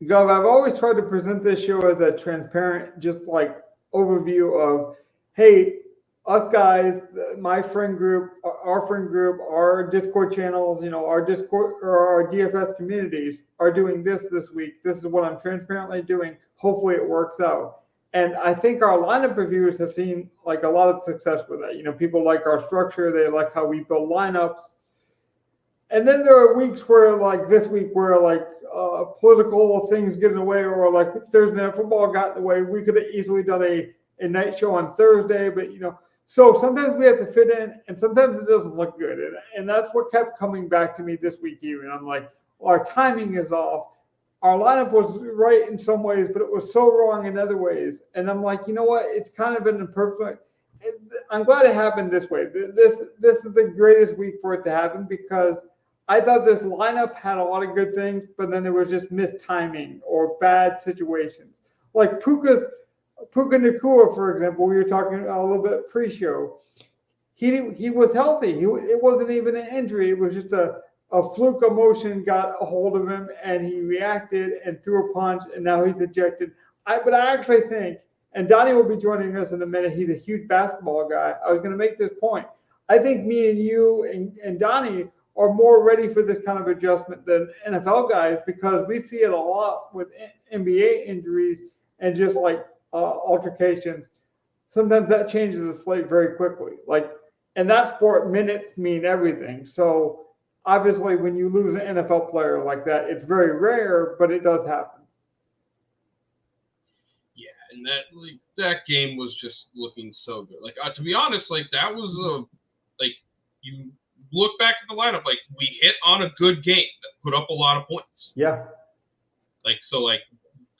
Gov, I've always tried to present this show as a transparent, just like overview of, hey, us guys, my friend group, our friend group, our Discord channels, our Discord or our DFS communities are doing this week. This is what I'm transparently doing. Hopefully it works out. And I think our lineup reviewers have seen like a lot of success with that. People like our structure. They like how we build lineups. And then there are weeks where, like this week, where like political things get in the way, or like Thursday Night Football got in the way. We could have easily done a night show on Thursday, but so sometimes we have to fit in, and sometimes it doesn't look good. And that's what kept coming back to me this week even. I'm like, well, our timing is off. Our lineup was right in some ways, but it was so wrong in other ways. And I'm like, you know what? It's kind of an imperfect. I'm glad it happened this way. This is the greatest week for it to happen, because I thought this lineup had a lot of good things, but then there was just mistiming or bad situations. Like Puka Nacua, for example, we were talking a little bit pre-show. He was healthy. It wasn't even an injury. It was just a fluke emotion got a hold of him, and he reacted and threw a punch, and now he's ejected. But I actually think, and Donnie will be joining us in a minute, he's a huge basketball guy. I was going to make this point. I think me and you and Donnie are more ready for this kind of adjustment than NFL guys, because we see it a lot with NBA injuries and just like altercations. Sometimes that changes the slate very quickly. Like in that sport, minutes mean everything. So obviously, when you lose an NFL player like that, it's very rare, but it does happen. Yeah, and that game was just looking so good. Like to be honest, like that was you look back at the lineup, like we hit on a good game that put up a lot of points. Yeah. Like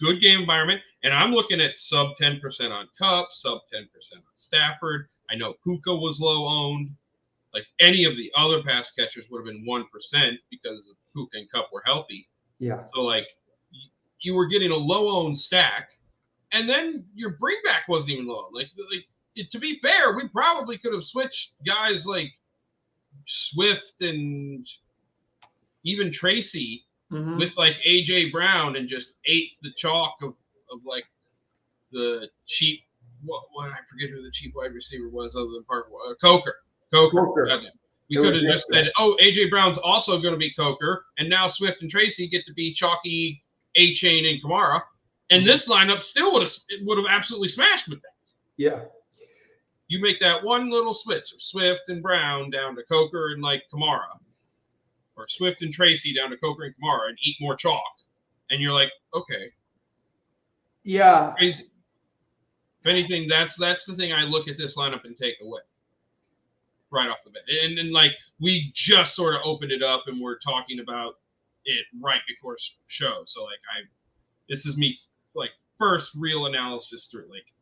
good game environment. And I'm looking at sub 10% on Kupp, sub 10% on Stafford. I know Puka was low owned. Like any of the other pass catchers would have been 1% because Puka and Kupp were healthy. Yeah. So like you were getting a low owned stack, and then your bringback wasn't even low. Like to be fair, we probably could have switched guys like Swift and even Tracy with like AJ Brown and just ate the chalk of like the cheap what I forget who the cheap wide receiver was other than Coker. We could have just said, oh, AJ Brown's also going to be Coker, and now Swift and Tracy get to be chalky A-Chain and Kamara, and this lineup still would have absolutely smashed with that. Yeah. You make that one little switch of Swift and Brown down to Coker and like Kamara, or Swift and Tracy down to Coker and Kamara, and eat more chalk, and you're like, okay, yeah. Crazy. If anything, that's the thing I look at this lineup and take away right off the bat. And like we just sort of opened it up and we're talking about it right before show, so like this is me like first real analysis through like.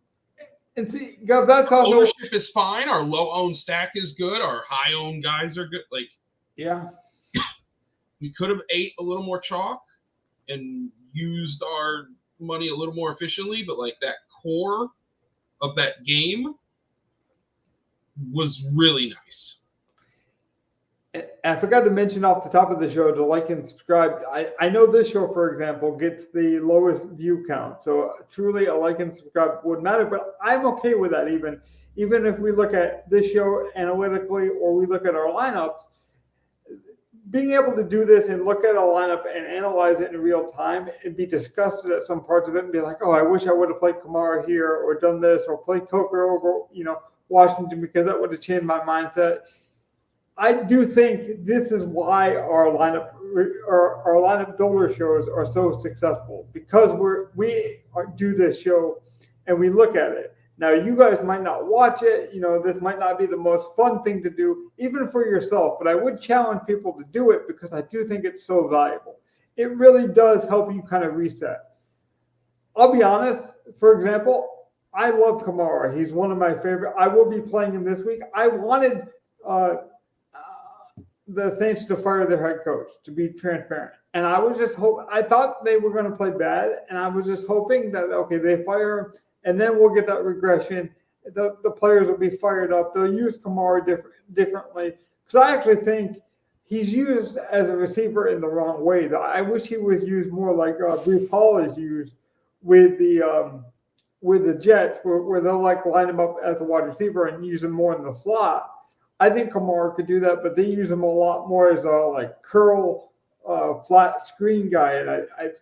And see, Gov, that's also ownership is fine. Our low owned stack is good. Our high owned guys are good. Like, yeah, we could have ate a little more chalk and used our money a little more efficiently, but like that core of that game was really nice. And I forgot to mention off the top of the show to like and subscribe. I know this show, for example, gets the lowest view count. So truly a like and subscribe wouldn't matter, but I'm okay with that even if we look at this show analytically or we look at our lineups. Being able to do this and look at a lineup and analyze it in real time and be disgusted at some parts of it and be like, oh, I wish I would have played Kamara here or done this or played Coker over, Washington, because that would have changed my mindset. I do think this is why our lineup builder shows are so successful, because we do this show and we look at it. Now, you guys might not watch it. This might not be the most fun thing to do, even for yourself, but I would challenge people to do it because I do think it's so valuable. It really does help you kind of reset. I'll be honest. For example, I love Kamara. He's one of my favorite. I will be playing him this week. I wanted the Saints to fire their head coach, to be transparent. And I was just I thought they were going to play bad, and I was just hoping that, okay, they fire him, and then we'll get that regression. The players will be fired up. They'll use Kamara differently. Because I actually think he's used as a receiver in the wrong ways. I wish he was used more like Brees Hall is used with the Jets, where they'll like line him up as a wide receiver and use him more in the slot. I think Kamara could do that, but they use him a lot more as a like curl, flat screen guy. And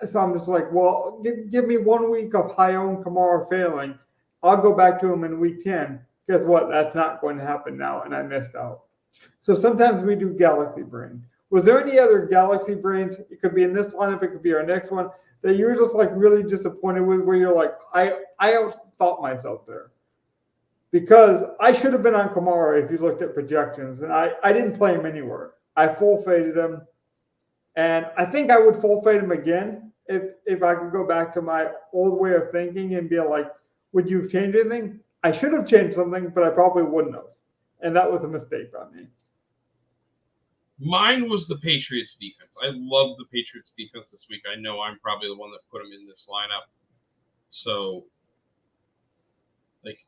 so I'm just like, well, give me 1 week of high-owned Kamara failing. I'll go back to him in week 10. Guess what? That's not going to happen now, and I missed out. So sometimes we do galaxy brain. Was there any other galaxy brains? It could be in this lineup. It could be our next one that you're just like really disappointed with, where you're like, I outthought myself there. Because I should have been on Kamara if you looked at projections, and I didn't play him anywhere. I full faded him, and I think I would full fade him again if I could go back to my old way of thinking and be like, would you have changed anything? I should have changed something, but I probably wouldn't have. And that was a mistake on me. Mine was the Patriots defense. I love the Patriots defense this week. I know I'm probably the one that put them in this lineup. So, like,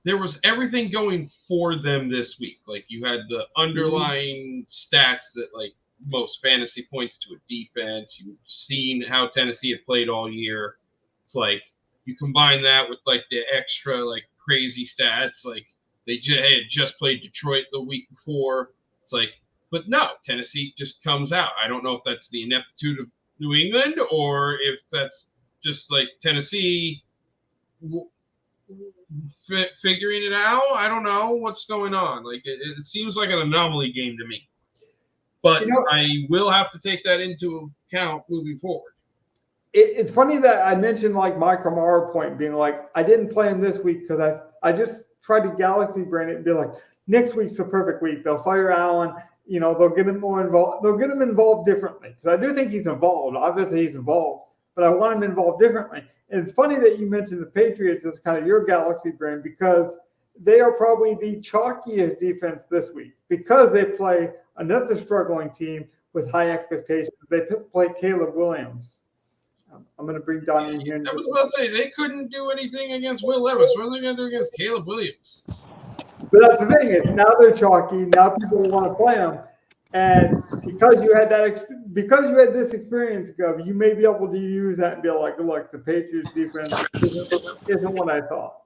there was everything going for them this week. Like, you had the underlying stats that, like, most fantasy points to a defense. You've seen how Tennessee had played all year. It's like, you combine that with, like, the extra, like, crazy stats. Like, they had just played Detroit the week before. It's like, but no, Tennessee just comes out. I don't know if that's the ineptitude of New England or if that's just like Tennessee figuring it out. I don't know what's going on. Like it seems like an anomaly game to me. But I will have to take that into account moving forward. It's funny that I mentioned like my Kamara point being like, I didn't play him this week because I just tried to galaxy brain it and be like, next week's the perfect week. They'll fire Allen. They'll get him more involved. They'll get him involved differently. Because I do think he's involved. Obviously, he's involved. But I want him involved differently. And it's funny that you mentioned the Patriots as kind of your galaxy brain because they are probably the chalkiest defense this week because they play another struggling team with high expectations. They play Caleb Williams. I'm going to bring Don in here. I was about to say, they couldn't do anything against Will Levis. What are they going to do against Caleb Williams? But that's the thing is now they're chalky. Now people want to play them, and because you had this experience, Gov, you may be able to use that and be like, look, the Patriots defense isn't what I thought.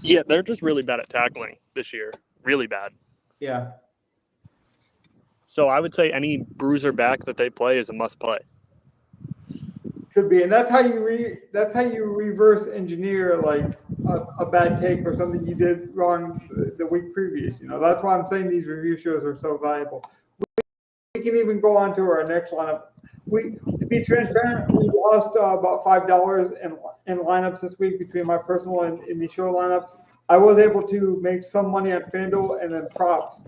Yeah, they're just really bad at tackling this year. Really bad. Yeah. So I would say any bruiser back that they play is a must play. Could be, and that's how you reverse engineer like a bad take or something you did wrong the week previous. That's why I'm saying these review shows are so valuable. We can even go on to our next lineup. To be transparent, we lost about $5 in lineups this week between my personal and in the show lineups. I was able to make some money on FanDuel and then props.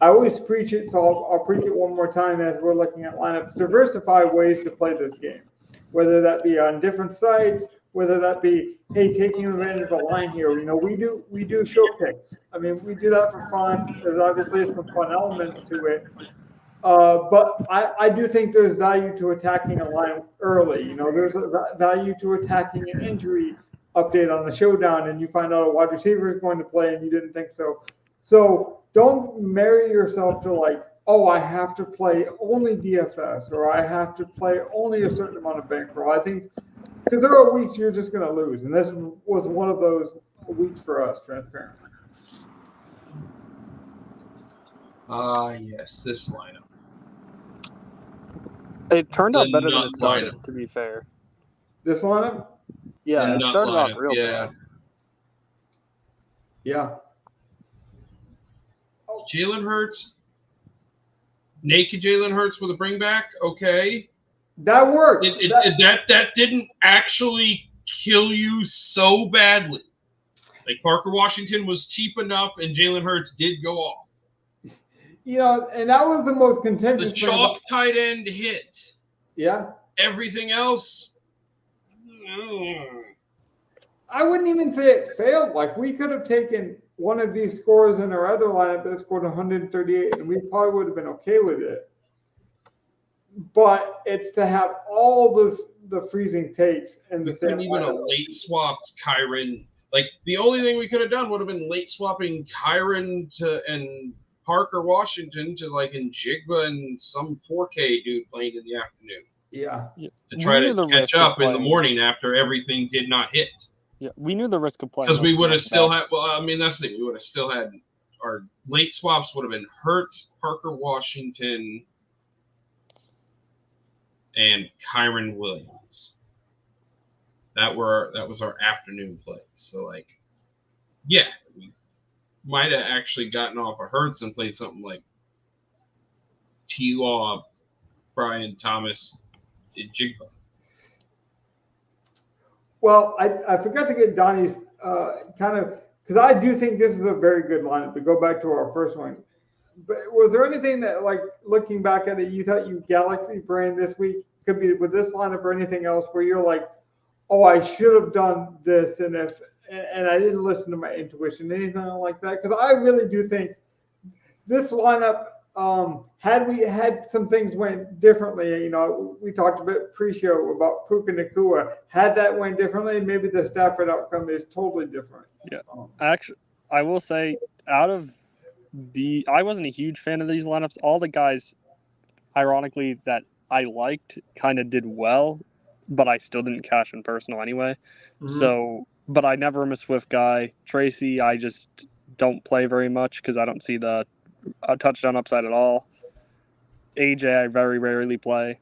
I always preach it, so I'll preach it one more time as we're looking at lineups. Diversify ways to play this game, whether that be on different sites, whether that be, hey, taking advantage of a line here. We do show picks. I mean, we do that for fun. There's obviously some fun elements to it. But I do think there's value to attacking a line early. There's a value to attacking an injury update on the showdown, and you find out a wide receiver is going to play and you didn't think so. So don't marry yourself to like, oh, I have to play only DFS or I have to play only a certain amount of bankroll. I think because there are weeks you're just going to lose, and this was one of those weeks for us, transparently. Yes, this lineup. It turned out better than it started, to be fair. This lineup? Yeah, it started off real bad. Yeah. Jalen Hurts, naked Jalen Hurts with a bring back, okay. That worked. That didn't actually kill you so badly. Like Parker Washington was cheap enough and Jalen Hurts did go off. And that was the most contentious thing. The chalk tight end hit. Yeah. Everything else. I wouldn't even say it failed. Like we could have taken one of these scores in our other lineup that scored 138, and we probably would have been okay with it. But it's to have all the freezing takes and we couldn't even a late swapped Kyron Like the only thing we could have done would have been late swapping Kyron and Parker Washington to like Njigba and some 4K dude playing in the afternoon. Yeah. To try to catch up in the morning after everything did not hit. Yeah, we knew the risk of playing. Because we would have still had. Well, I mean, that's the thing. We would have still had our late swaps would have been Hurts, Parker Washington, and Kyron Williams. That was our afternoon play. So like, yeah, we might have actually gotten off of Hurts and played something like T-Law, Brian Thomas, did Jigba. Well, I forgot to get Donnie's kind of, because I do think this is a very good lineup. To go back to our first one, but was there anything that, like, looking back at it, you thought you galaxy brain this week could be with this lineup or anything else where you're like, oh, I should have done this, and I didn't listen to my intuition, anything like that? Because I really do think this lineup, had some things went differently, we talked a bit pre-show about Puka Nacua. Had that went differently, maybe the Stafford outcome is totally different. Yeah, actually, I will say, I wasn't a huge fan of these lineups. All the guys, ironically, that I liked kind of did well, but I still didn't cash in personal anyway. Mm-hmm. So, but I never am a Swift guy. Tracy, I just don't play very much because I don't see the touchdown upside at all. AJ, I very rarely play.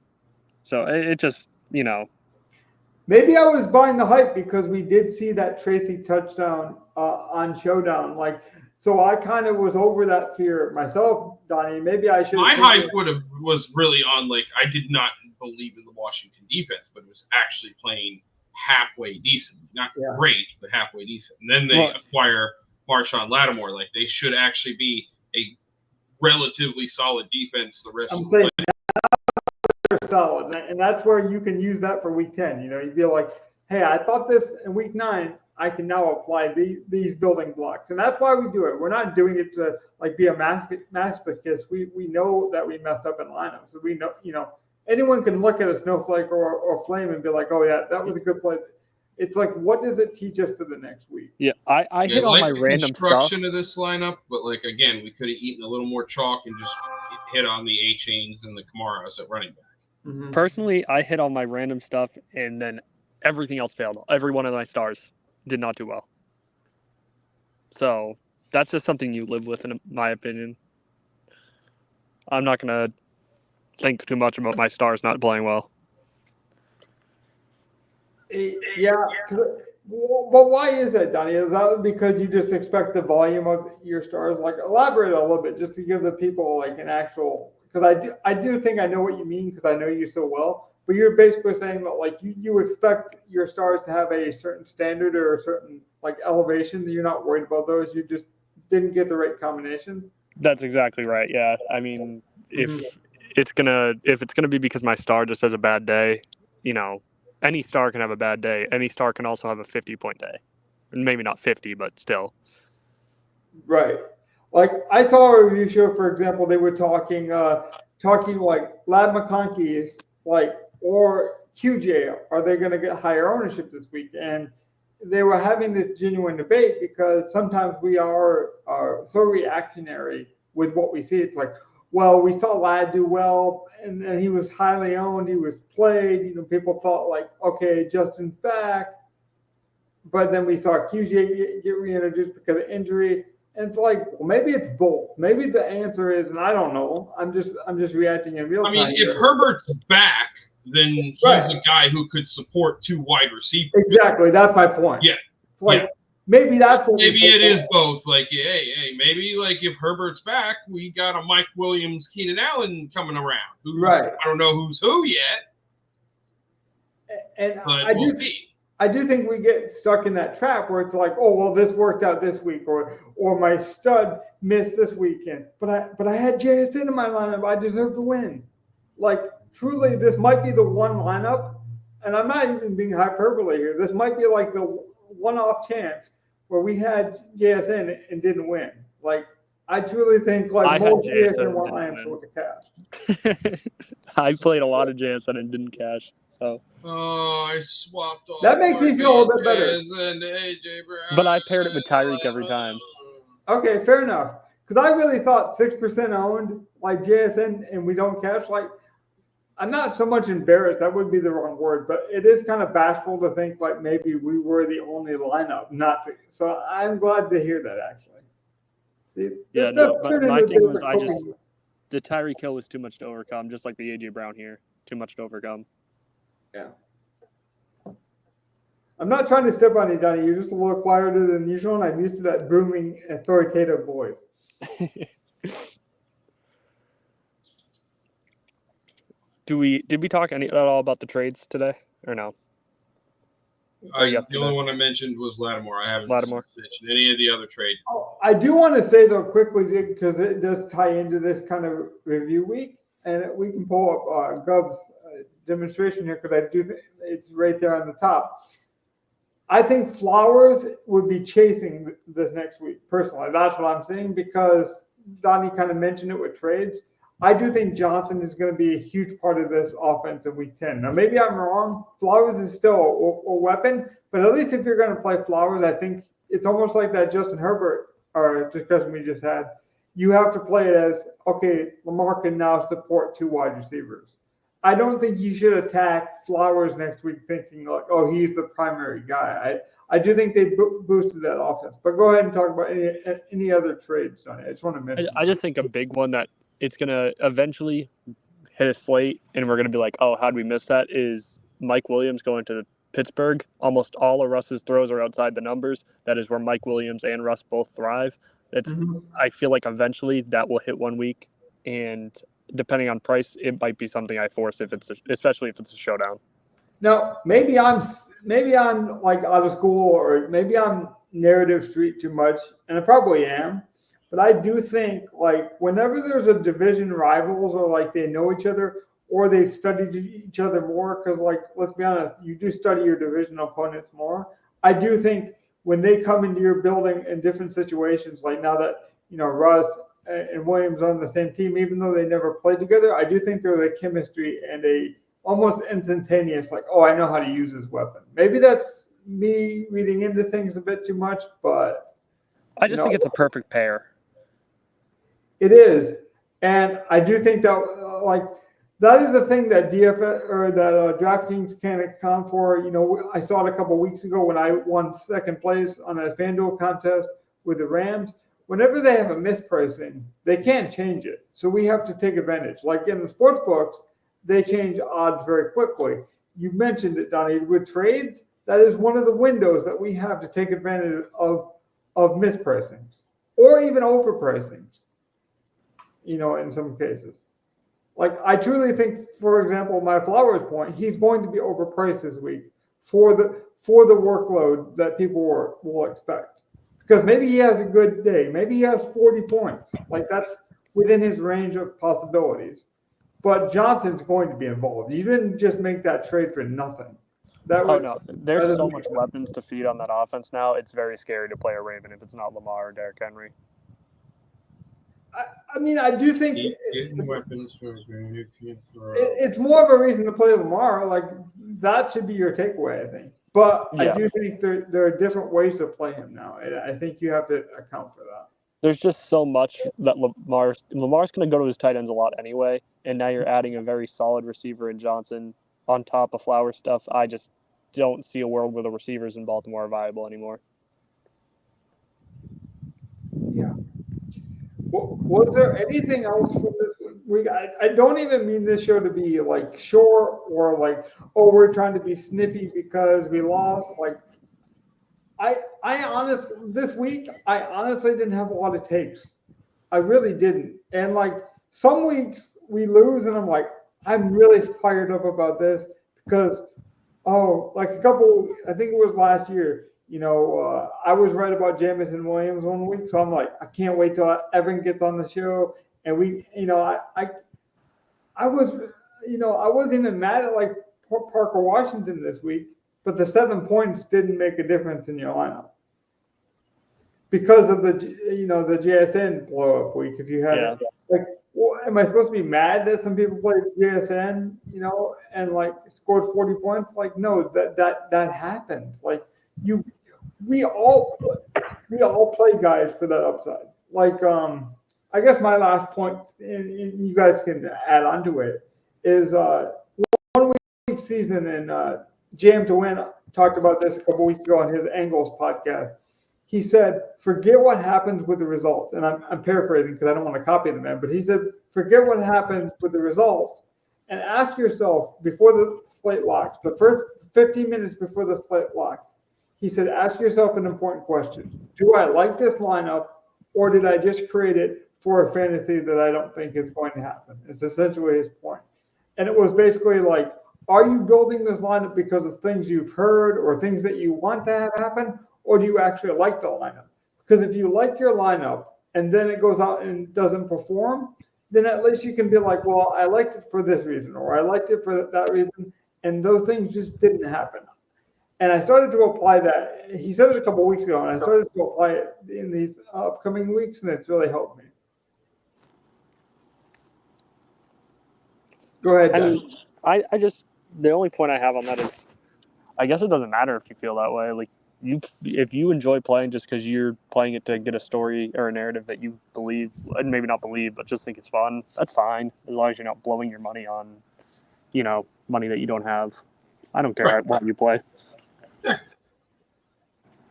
So it just, Maybe I was buying the hype because we did see that Tracy touchdown on Showdown. Like, so I kind of was over that fear myself, Donnie. Maybe I should. My hype was really on, like, I did not believe in the Washington defense, but it was actually playing halfway decent. Not great, but halfway decent. And then they acquire Marshawn Lattimore. Like, they should actually be a relatively solid defense the rest of the way. They're solid, and that's where you can use that for week 10. You feel like, hey, I thought this in week 9, I can now apply these building blocks, and that's why we do it. We're not doing it to like be a masochist. We know that we messed up in lineups. So we know, anyone can look at a snowflake or flame and be like, oh yeah, that was a good play. It's like, what does it teach us for the next week? Yeah, I hit on my random construction stuff of this lineup, but like again, we could have eaten a little more chalk and just hit on the A-chains and the Kamaras at running back. Mm-hmm. Personally, I hit on my random stuff, and then everything else failed. Every one of my stars did not do well. So that's just something you live with, in my opinion. I'm not going to think too much about my stars not playing well. Yeah, but why is that, Donnie? Is that because you just expect the volume of your stars? Like, elaborate a little bit just to give the people like an actual. Because I do think I know what you mean because I know you so well. But you're basically saying that like you expect your stars to have a certain standard or a certain like elevation. You're not worried about those. You just didn't get the right combination. That's exactly right. Yeah, I mean, if it's gonna be because my star just has a bad day, any star can have a bad day. Any star can also have a 50-point day. Maybe not 50, but still. Right. Like, I saw a review show, for example, they were talking like Lad McConkey, like, or QJ, are they going to get higher ownership this week? And they were having this genuine debate because sometimes we are so reactionary with what we see. It's like, well, we saw Lad do well, and he was highly owned. He was played. People thought like, okay, Justin's back. But then we saw QJ get reintroduced because of injury. And it's like, well, maybe it's both. Maybe the answer is, and I don't know. I'm just reacting in real time. I mean, if Herbert's back, then he's a guy who could support 2 wide receivers. Exactly. That's my point. Yeah. It's like, maybe that's what maybe it is both. Like, hey, maybe like if Herbert's back, we got a Mike Williams, Keenan Allen coming around. I don't know who's who yet. But we'll see. I do think we get stuck in that trap where it's like, oh, well, this worked out this week, or my stud missed this weekend, but I had JSN in my lineup. I deserve to win. Like, truly, this might be the one lineup, and I'm not even being hyperbole here. This might be like the one-off chance where we had JSN and didn't win. Like, I truly think I like had most JSN DFS and one didn't lineups win. with the cash. I played a lot of JSN and didn't cash. So, Oh, I swapped all That makes me feel a little bit better. and AJ Brown. but I paired it with Tyreek every time. Okay, fair enough. Because I really thought 6% owned like JSN and we don't cash. Like, I'm not so much embarrassed. That would be the wrong word, but it is kind of bashful to think like maybe we were the only lineup not to. So I'm glad to hear that actually. See, Yeah, it no, does but turn my into thing was different cooking. the Tyreek Hill was too much to overcome, just like the AJ Brown here, too much to overcome. Yeah. I'm not trying to step on you, Donnie. You're just a little quieter than usual, and I'm used to that booming, authoritative voice. Did we talk at all about the trades today or no? The only one I mentioned was Lattimore. I haven't mentioned any of the other trade. Oh, I do want to say though quickly because it does tie into this kind of review week, and we can pull up Gov's demonstration here because I do think it's right there on the top. I think Flowers would be chasing this next week personally. That's what I'm saying because Donnie kind of mentioned it with trades. I do think Johnson is going to be a huge part of this offense in week 10. Now, maybe I'm wrong. Flowers is still a weapon, but at least if you're going to play Flowers, I think it's almost like that Justin Herbert discussion we just had. You have to play it as, okay, Lamar can now support two wide receivers. I don't think you should attack Flowers next week thinking like, oh, he's the primary guy. I do think they boosted that offense. But go ahead and talk about any other trades, Donnie. I just want to mention. I just think a big one that it's going to eventually hit a slate and we're going to be like, oh, how'd we miss that, is Mike Williams going to Pittsburgh. Almost all of Russ's throws are outside the numbers. That is where Mike Williams and Russ both thrive. I feel like eventually that will hit 1 week, and depending on price, it might be something I force especially if it's a showdown. Now, maybe I'm like out of school, or maybe I'm narrative street too much, and I probably am. But I do think like whenever there's a division rivals or like they know each other or they've studied each other more, because like let's be honest, you do study your division opponents more. I do think when they come into your building in different situations, like now that Russ and Williams on the same team, even though they never played together, I do think there's a chemistry and a almost instantaneous, like, oh, I know how to use this weapon. Maybe that's me reading into things a bit too much, but I just think it's a perfect pair. It is, and I do think that like that is the thing that DFS or that DraftKings can't account for. I saw it a couple weeks ago when I won second place on a FanDuel contest with the Rams. Whenever they have a mispricing, they can't change it, so we have to take advantage. Like in the sports books, they change odds very quickly. You mentioned it, Donnie, with trades. That is one of the windows that we have to take advantage of mispricings or even overpricings. In some cases. Like, I truly think, for example, my Flowers point, he's going to be overpriced this week for the workload that people will expect. Because maybe he has a good day. Maybe he has 40 points. Like, that's within his range of possibilities. But Johnson's going to be involved. You didn't just make that trade for nothing. No. There's so much weapons to feed on that offense now. It's very scary to play a Raven if it's not Lamar or Derrick Henry. I mean, I do think weapons it's more of a reason to play Lamar. Like, that should be your takeaway, I think. But yeah. I do think there are different ways to play him now. I think you have to account for that. There's just so much that Lamar's going to go to his tight ends a lot anyway, and now you're adding a very solid receiver in Johnson on top of Flower stuff. I just don't see a world where the receivers in Baltimore are viable anymore. Yeah. Was there anything else from this week? I don't even mean this show to be like short or like, oh, we're trying to be snippy because we lost. Like, this week, I honestly didn't have a lot of takes. I really didn't. And like some weeks we lose and I'm like, I'm really fired up about this because, like I think it was last year, I was right about Jamison Williams 1 week. So I'm like, I can't wait till Evan gets on the show. And we, I wasn't even mad at like Parker Washington this week, but the 7 points didn't make a difference in your lineup. because of the JSN blow up week. If you had like, well, am I supposed to be mad that some people played JSN, and like scored 40 points? Like, no, that happened. Like we all play guys for that upside. Like, I guess my last point, and you guys can add on to it, is 1 week season, and Jam to Win talked about this a couple weeks ago on his Angles podcast. He said, forget what happens with the results. And I'm paraphrasing because I don't want to copy the man, but he said, forget what happens with the results and ask yourself before the slate locks, the first 15 minutes before the slate locks, he said, ask yourself an important question. Do I like this lineup, or did I just create it for a fantasy that I don't think is going to happen? It's essentially his point. And it was basically like, are you building this lineup because of things you've heard or things that you want to have happen? Or do you actually like the lineup? Because if you like your lineup and then it goes out and doesn't perform, then at least you can be like, well, I liked it for this reason, or I liked it for that reason, and those things just didn't happen. And I started to apply that. He said it a couple of weeks ago, and I started to apply it in these upcoming weeks, and it's really helped me. Go ahead, Dan. I mean, I just, the only point I have on that is, I guess it doesn't matter if you feel that way. Like, if you enjoy playing just because you're playing it to get a story or a narrative that you believe, and maybe not believe, but just think it's fun, that's fine, as long as you're not blowing your money on, money that you don't have. I don't care what you play.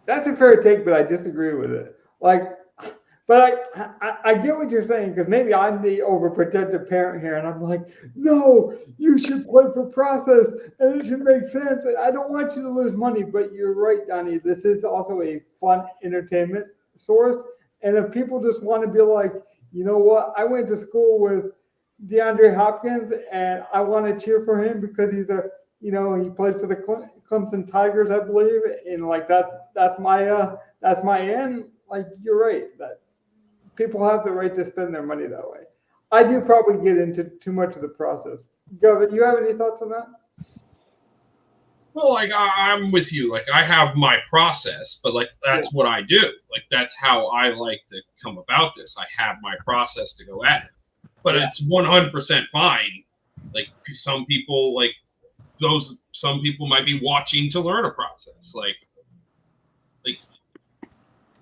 That's a fair take, but I disagree with it. But I get what you're saying, because maybe I'm the overprotective parent here, and I'm like, no, you should play for process, and it should make sense. And I don't want you to lose money, but you're right, Donnie. This is also a fun entertainment source. And if people just want to be like, you know what, I went to school with DeAndre Hopkins, and I want to cheer for him because he's he played for the Clemson Tigers, I believe, and like that's my end. Like, you're right that people have the right to spend their money that way. I do probably get into too much of the process. Gavin, do you have any thoughts on that? Well, like, I'm with you. Like, I have my process, but like, that's what I do. Like, that's how I like to come about this. I have my process to go at it, but it's 100% fine. Like, some people might be watching to learn a process. Like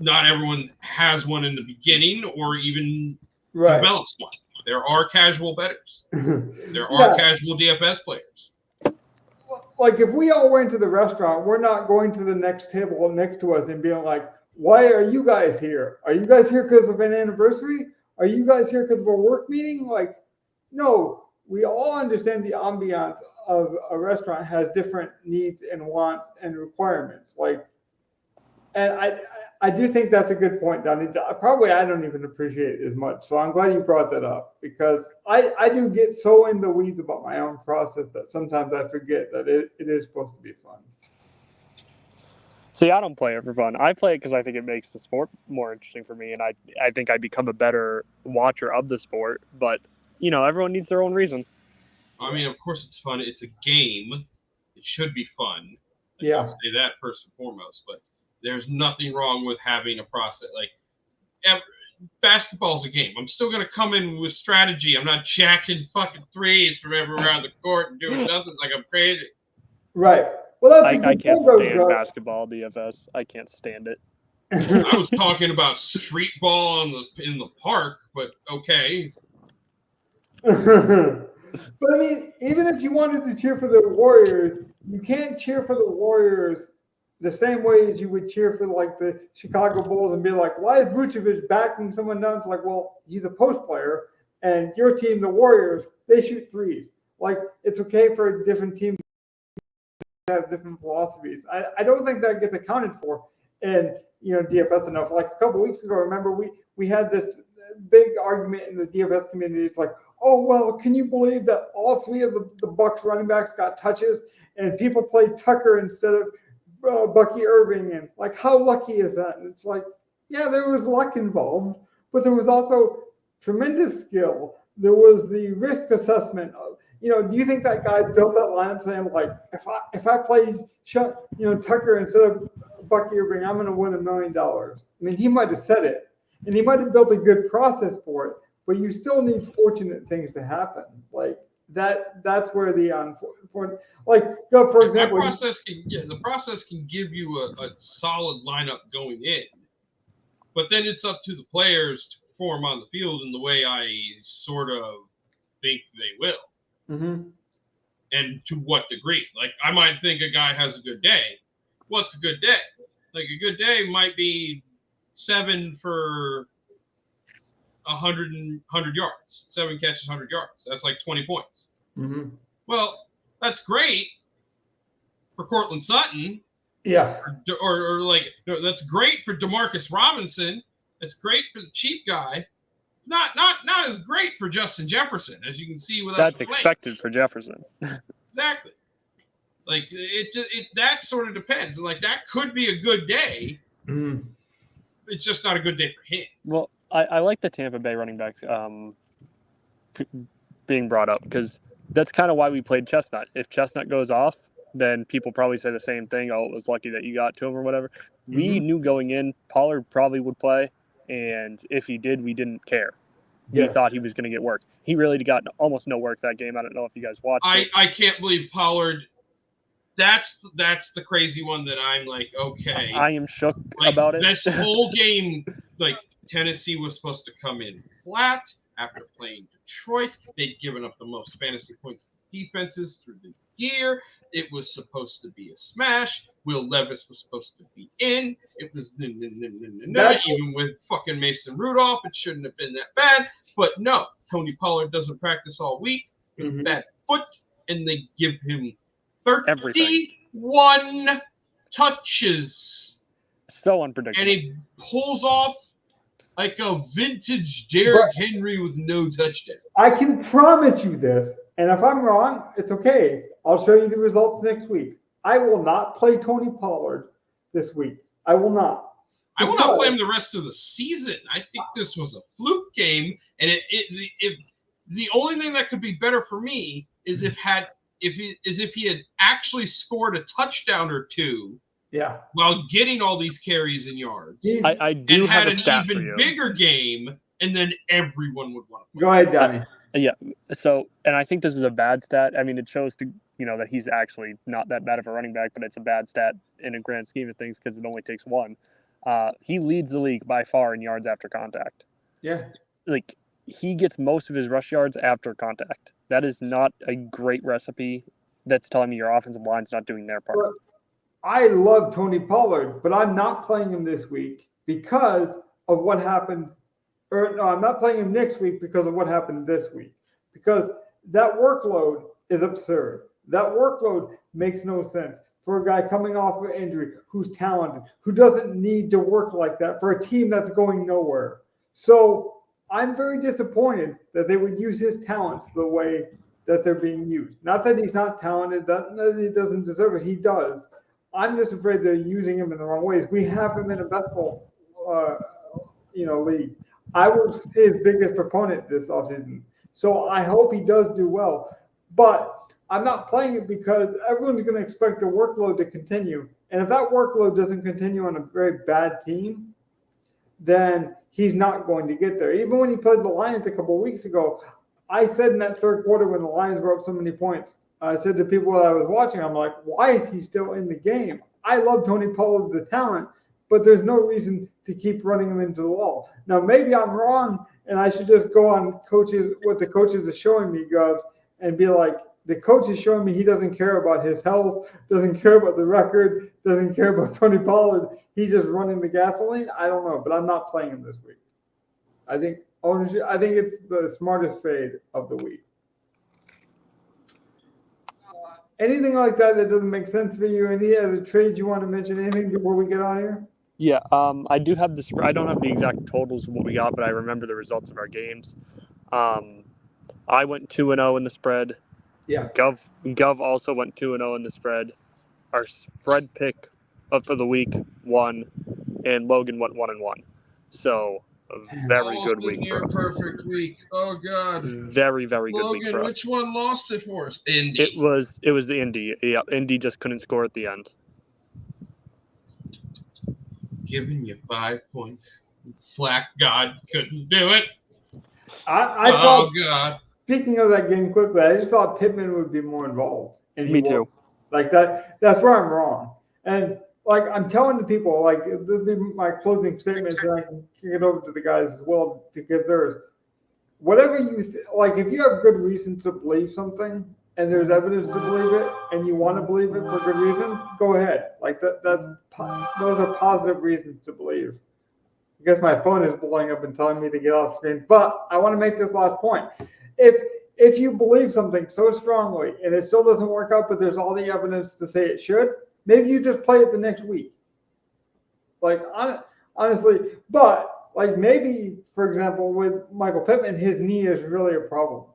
not everyone has one in the beginning or even develops one. There are casual bettors. There are casual DFS players. Like, if we all went to the restaurant, we're not going to the next table next to us and being like, why are you guys here? Are you guys here because of an anniversary? Are you guys here because of a work meeting? Like, no, we all understand the ambiance of a restaurant has different needs and wants and requirements. And I do think that's a good point, Donnie. Probably I don't even appreciate it as much. So I'm glad you brought that up, because I do get so in the weeds about my own process that sometimes I forget that it is supposed to be fun. See, I don't play it for fun. I play it because I think it makes the sport more interesting for me, and I think I become a better watcher of the sport. But, everyone needs their own reason. I mean, of course it's fun. It's a game. It should be fun. I'll say that first and foremost, but there's nothing wrong with having a process. Like, basketball's a game. I'm still going to come in with strategy. I'm not jacking fucking threes from everywhere around the court and doing nothing like I'm crazy. Right. Well, that's I can't stand basketball DFS. I can't stand it. I was talking about street ball in the park, but okay. But I mean, even if you wanted to cheer for the Warriors, you can't cheer for the Warriors the same way as you would cheer for like the Chicago Bulls and be like, why is Vucevic backing someone down? It's like, well, he's a post player, and your team, the Warriors, they shoot threes. Like, it's okay for different teams to have different philosophies. I don't think that gets accounted for in DFS enough. Like, a couple of weeks ago, remember we had this big argument in the DFS community. It's like, oh, well, can you believe that all three of the Bucks running backs got touches and people played Tucker instead of Bucky Irving? And like, how lucky is that? And it's like, yeah, there was luck involved, but there was also tremendous skill. There was the risk assessment of, do you think that guy built that line saying, like, if I played Tucker instead of bucket your ring. I'm going to win $1 million. I mean, he might have said it, and he might have built a good process for it, but you still need fortunate things to happen. Like that's where the unfortunate, like, for example, the process can give you a solid lineup going in, but then it's up to the players to perform on the field in the way I sort of think they will. Mm-hmm. And to what degree? Like, I might think a guy has a good day. What's a good day? Like, a good day might be 7 for 100 yards, 7 catches, 100 yards. That's like 20 points. Mm-hmm. Well, that's great for Cortland Sutton. Yeah. Or like, that's great for Demarcus Robinson. That's great for the cheap guy. Not as great for Justin Jefferson, as you can see without. That's expected for Jefferson. Exactly. Like it that sort of depends. Like, that could be a good day. Mm-hmm. It's just not a good day for him. Well, I like the Tampa Bay running backs being brought up, because that's kind of why we played Chestnut. If Chestnut goes off, then people probably say the same thing. Oh, it was lucky that you got to him or whatever. Mm-hmm. We knew going in Pollard probably would play, and if he did, we didn't care. We thought he was going to get work. He really got almost no work that game. I don't know if you guys watched it. I can't believe Pollard. That's the crazy one that I'm like, okay. I am shook about it. This whole game, like, Tennessee was supposed to come in flat after playing Detroit. They'd given up the most fantasy points to defenses through the year. It was supposed to be a smash. Will Levis was supposed to be in. It was even with fucking Mason Rudolph. It shouldn't have been that bad. But no, Tony Pollard doesn't practice all week with bad foot, and they give him 31 touches. So unpredictable. And he pulls off like a vintage Derrick Henry with no touchdown. I can promise you this, and if I'm wrong, it's okay. I'll show you the results next week. I will not play Tony Pollard this week. I will not. I will not play him the rest of the season. I think this was a fluke game, and the only thing that could be better for me is if he had actually scored a touchdown or two. Yeah. While getting all these carries and yards. I do have and had an even bigger game, and then everyone would want to play. Go ahead, Danny. Yeah. So, and I think this is a bad stat. I mean, it shows that he's actually not that bad of a running back, but it's a bad stat in a grand scheme of things because it only takes one. He leads the league by far in yards after contact. Yeah. Like, he gets most of his rush yards after contact. That is not a great recipe. That's telling me your offensive line's not doing their part. Well, I love Tony Pollard, but I'm not playing him this week because of what happened. Or no, I'm not playing him next week because of what happened this week. Because that workload is absurd. That workload makes no sense for a guy coming off of injury who's talented, who doesn't need to work like that for a team that's going nowhere. So I'm very disappointed that they would use his talents the way that they're being used. Not that he's not talented, that he doesn't deserve it. He does. I'm just afraid they're using him in the wrong ways. We have him in a best ball, league. I was his biggest proponent this offseason. So I hope he does do well. But I'm not playing it because everyone's going to expect the workload to continue. And if that workload doesn't continue on a very bad team, then he's not going to get there. Even when he played the Lions a couple of weeks ago, I said in that third quarter when the Lions were up so many points, I said to people that I was watching, I'm like, why is he still in the game? I love Tony Pollard, the talent, but there's no reason to keep running him into the wall. Now, maybe I'm wrong, and I should just go on what the coaches are showing me, Gov, and be like, the coach is showing me he doesn't care about his health, doesn't care about the record, doesn't care about Tony Pollard. He's just running the gasoline. I don't know, but I'm not playing him this week. I think it's the smartest fade of the week. Anything like that doesn't make sense for you? Any other trades you want to mention? Anything before we get on here? Yeah, I do have the spread. I don't have the exact totals of what we got, but I remember the results of our games. I went 2-0 in the spread. Yeah. Gov also went 2-0 in the spread. Our spread pick for the week won, and Logan went 1-1. So a very good week for us. Perfect week. Oh God. Very, very good week for us. Logan, which one lost it for us? Indy. It was the Indy. Yeah, Indy just couldn't score at the end. giving you 5 points. Flack God couldn't do it. I Oh, thought, God. speaking of that game quickly, I just thought Pittman would be more involved. And he Me too. wasn't. Like that's where I'm wrong. And like I'm telling the people, like this will be my closing statements, and I can kick it over to the guys as well to give theirs. Whatever like, if you have good reason to believe something, and there's evidence to believe it, and you want to believe it for good reason, go ahead. Like those are positive reasons to believe. I guess my phone is blowing up and telling me to get off screen. But I want to make this last point. If you believe something so strongly and it still doesn't work out, but there's all the evidence to say it should, maybe you just play it the next week. Like honestly, but like maybe, for example, with Michael Pittman, his knee is really a problem.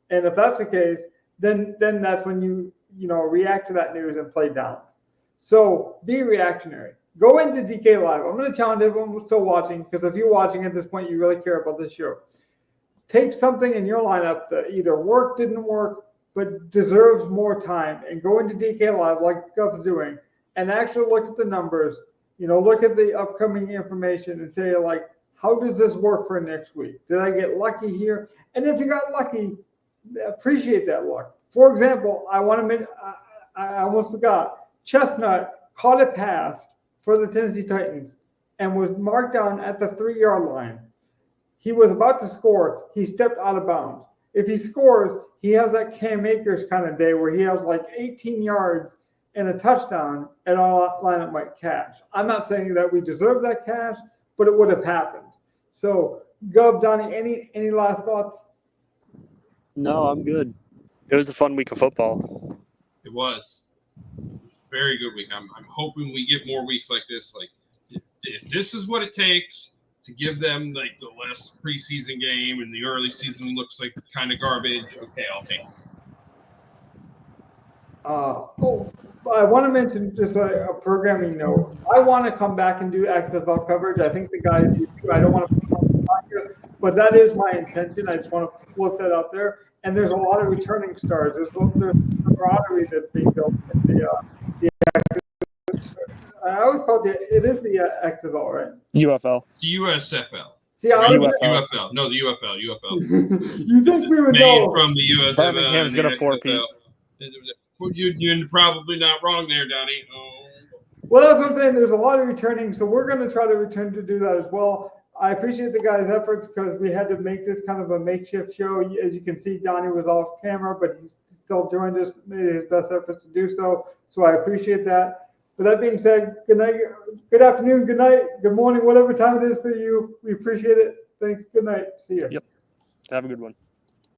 And if that's the case, then that's when you react to that news and play down. So be reactionary. Go into DK Live. I'm going to challenge everyone who's still watching, because if you're watching at this point, you really care about this show. Take something in your lineup that either didn't work, but deserves more time, and go into DK Live like Guff's doing, and actually look at the numbers, look at the upcoming information and say, like, how does this work for next week? Did I get lucky here? And if you got lucky, appreciate that luck. For example, I almost forgot. Chestnut caught a pass for the Tennessee Titans and was marked down at the 3-yard line. He was about to score. He stepped out of bounds. If he scores, he has that Cam Akers kind of day where he has like 18 yards and a touchdown, and our lineup might cash. I'm not saying that we deserve that cash, but it would have happened. So, Gub, Donnie, any last thoughts? No, I'm good. It was a fun week of football. It was. Very good week. I'm hoping we get more weeks like this. Like, if this is what it takes to give them like the last preseason game and the early season looks like kind of garbage, okay, I'll take it. I want to mention just a programming note. I want to come back and do XFL coverage. I think the guys do too. I don't want to put on the spot here, but that is my intention. I just want to flip that out there. And there's a lot of returning stars. There's camaraderie that's being built in the I always called it is the XFL, right? UFL. It's the USFL. See, I UFL. No, the UFL. You think we would Made know? from the USFL. Birmingham's going to 4-peat. You're probably not wrong there, Donnie. Oh. Well, that's what I'm saying. There's a lot of returning, so we're going to try to return to do that as well. I appreciate the guys' efforts because we had to make this kind of a makeshift show. As you can see, Donnie was off camera, but he still joined us, made his best efforts to do so. So I appreciate that. With that being said, good night, good afternoon, good night, good morning, whatever time it is for you. We appreciate it. Thanks. Good night. See you. Yep. Have a good one.